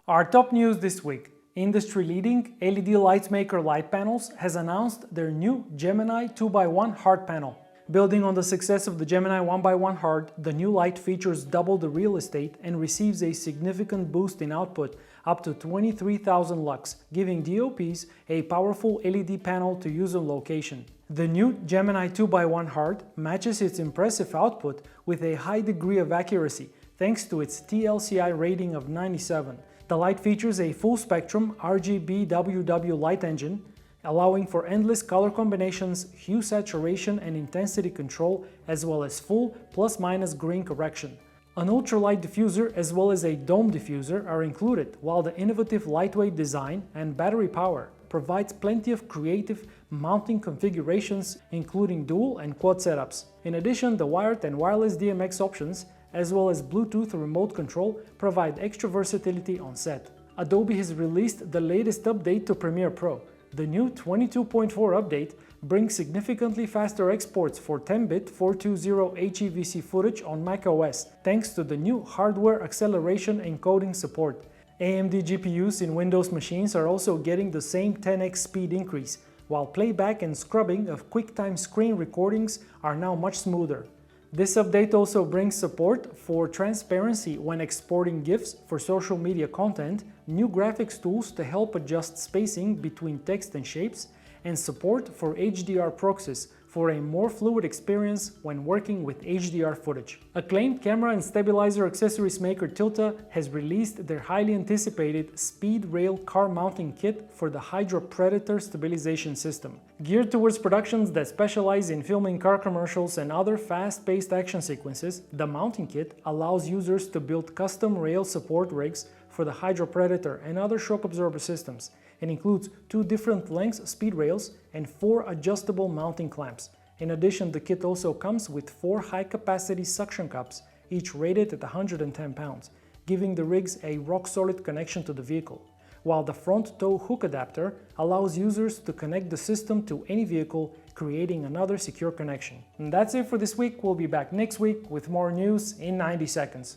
Our top news this week. Industry-leading LED light maker Litepanels has announced their new Gemini 2x1 hard panel. Building on the success of the Gemini 1x1 hard, the new light features double the real estate and receives a significant boost in output, up to 23,000 lux, giving DOPs a powerful LED panel to use on location. The new Gemini 2x1 hard matches its impressive output with a high degree of accuracy, thanks to its TLCI rating of 97. The light features a full-spectrum RGB WW light engine, allowing for endless color combinations, hue saturation and intensity control, as well as full plus-minus green correction. An ultralight diffuser as well as a dome diffuser are included, while the innovative lightweight design and battery power provides plenty of creative mounting configurations, including dual and quad setups. In addition, the wired and wireless DMX options as well as Bluetooth remote control provide extra versatility on set. Adobe has released the latest update to Premiere Pro. The new 22.4 update brings significantly faster exports for 10-bit 420 HEVC footage on macOS, thanks to the new hardware acceleration encoding support. AMD GPUs in Windows machines are also getting the same 10x speed increase, while playback and scrubbing of QuickTime screen recordings are now much smoother. This update also brings support for transparency when exporting GIFs for social media content, new graphics tools to help adjust spacing between text and shapes, and support for HDR proxies for a more fluid experience when working with HDR footage. Acclaimed camera and stabilizer accessories maker Tilta has released their highly anticipated Speed Rail car mounting kit for the Hydra Predator stabilization system. Geared towards productions that specialize in filming car commercials and other fast-paced action sequences, the mounting kit allows users to build custom rail support rigs for the Hydra Predator and other shock absorber systems, and includes 2 different lengths speed rails and 4 adjustable mounting clamps. In addition, the kit also comes with 4 high-capacity suction cups, each rated at 110 pounds, giving the rigs a rock-solid connection to the vehicle, while the front tow hook adapter allows users to connect the system to any vehicle, creating another secure connection. And that's it for this week. We'll be back next week with more news in 90 seconds.